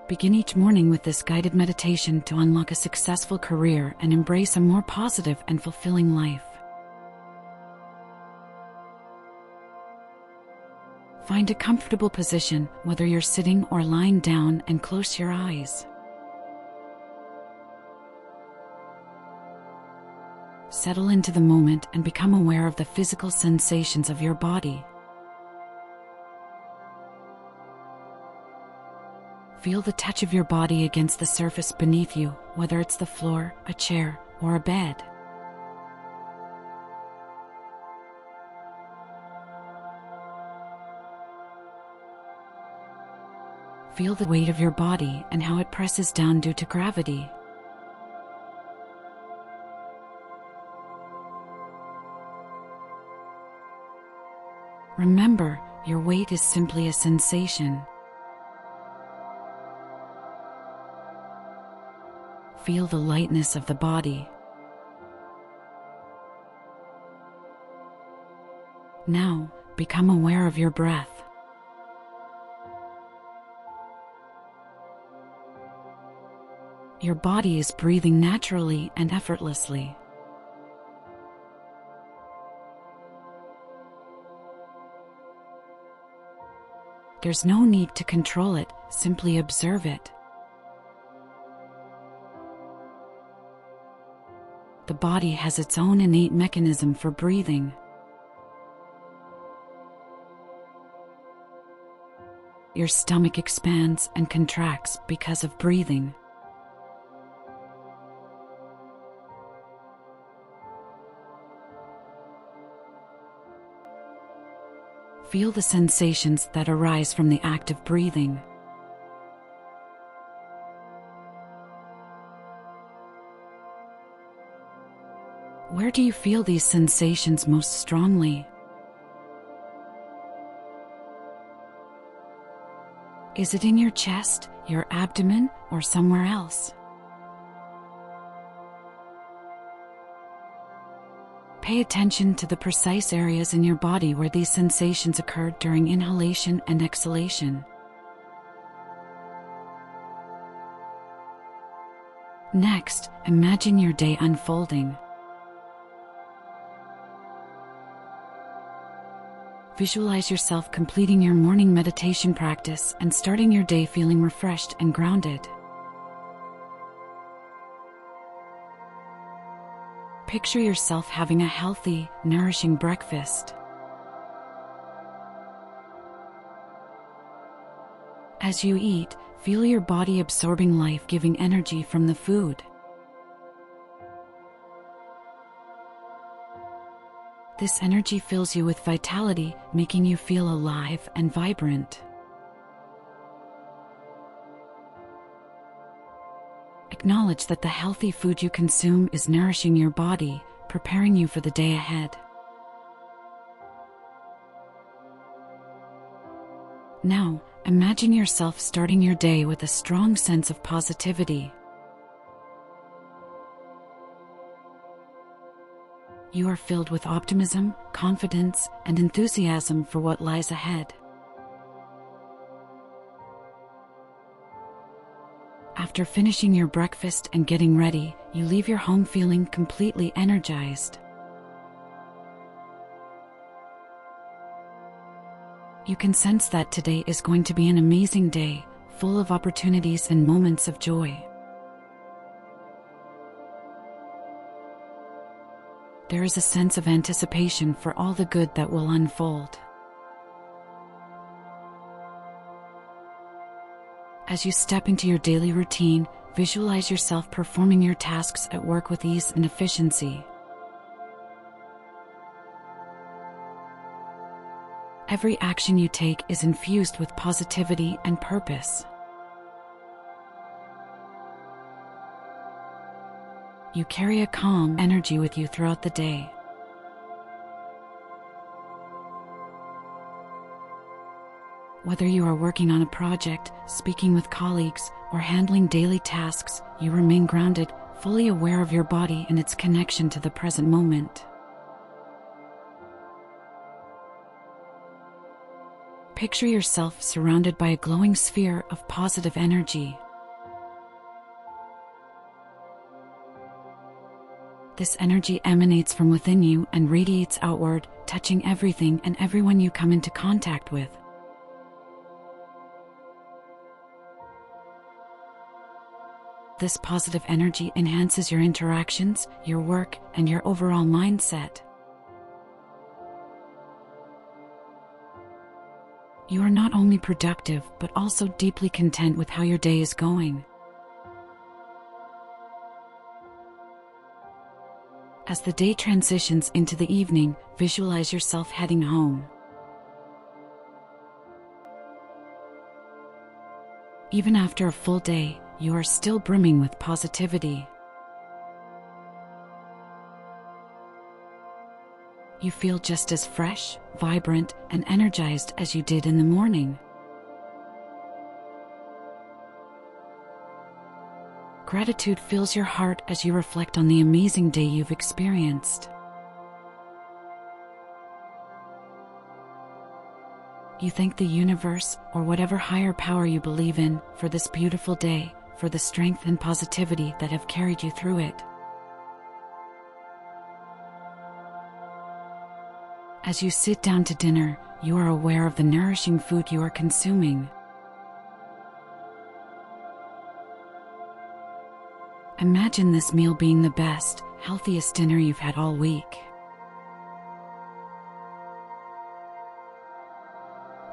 Begin each morning with this guided meditation to unlock a successful career and embrace a more positive and fulfilling life. Find a comfortable position, whether you're sitting or lying down, and close your eyes. Settle into the moment and become aware of the physical sensations of your body. Feel the touch of your body against the surface beneath you, whether it's the floor, a chair, or a bed. Feel the weight of your body and how it presses down due to gravity. Remember, your weight is simply a sensation. Feel the lightness of the body. Now, become aware of your breath. Your body is breathing naturally and effortlessly. There's no need to control it, simply observe it. The body has its own innate mechanism for breathing. Your stomach expands and contracts because of breathing. Feel the sensations that arise from the act of breathing. Where do you feel these sensations most strongly? Is it in your chest, your abdomen, or somewhere else? Pay attention to the precise areas in your body where these sensations occurred during inhalation and exhalation. Next, imagine your day unfolding. Visualize yourself completing your morning meditation practice and starting your day feeling refreshed and grounded. Picture yourself having a healthy, nourishing breakfast. As you eat, feel your body absorbing life-giving energy from the food. This energy fills you with vitality, making you feel alive and vibrant. Acknowledge that the healthy food you consume is nourishing your body, preparing you for the day ahead. Now, imagine yourself starting your day with a strong sense of positivity. You are filled with optimism, confidence, and enthusiasm for what lies ahead. After finishing your breakfast and getting ready, you leave your home feeling completely energized. You can sense that today is going to be an amazing day, full of opportunities and moments of joy. There is a sense of anticipation for all the good that will unfold. As you step into your daily routine, visualize yourself performing your tasks at work with ease and efficiency. Every action you take is infused with positivity and purpose. You carry a calm energy with you throughout the day. Whether you are working on a project, speaking with colleagues, or handling daily tasks, you remain grounded, fully aware of your body and its connection to the present moment. Picture yourself surrounded by a glowing sphere of positive energy. This energy emanates from within you and radiates outward, touching everything and everyone you come into contact with. This positive energy enhances your interactions, your work, and your overall mindset. You are not only productive, but also deeply content with how your day is going. As the day transitions into the evening, visualize yourself heading home. Even after a full day, you are still brimming with positivity. You feel just as fresh, vibrant, and energized as you did in the morning. Gratitude fills your heart as you reflect on the amazing day you've experienced. You thank the universe, or whatever higher power you believe in, for this beautiful day, for the strength and positivity that have carried you through it. As you sit down to dinner, you are aware of the nourishing food you are consuming. Imagine this meal being the best, healthiest dinner you've had all week.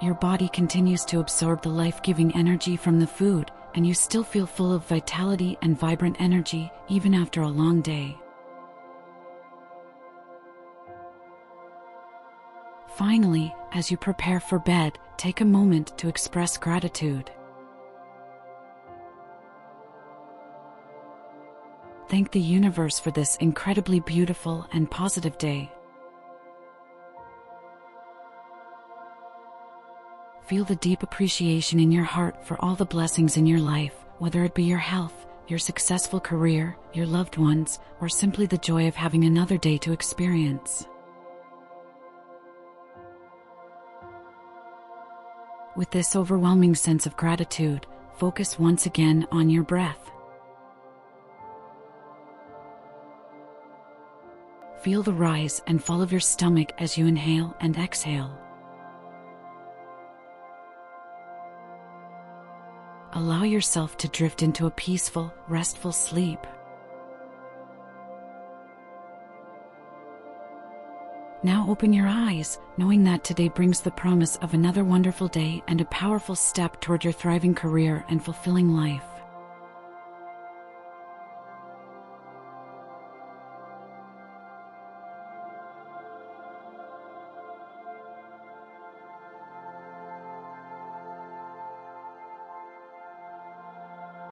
Your body continues to absorb the life-giving energy from the food, and you still feel full of vitality and vibrant energy, even after a long day. Finally, as you prepare for bed, take a moment to express gratitude. Thank the universe for this incredibly beautiful and positive day. Feel the deep appreciation in your heart for all the blessings in your life, whether it be your health, your successful career, your loved ones, or simply the joy of having another day to experience. With this overwhelming sense of gratitude, focus once again on your breath. Feel the rise and fall of your stomach as you inhale and exhale. Allow yourself to drift into a peaceful, restful sleep. Now open your eyes, knowing that today brings the promise of another wonderful day and a powerful step toward your thriving career and fulfilling life.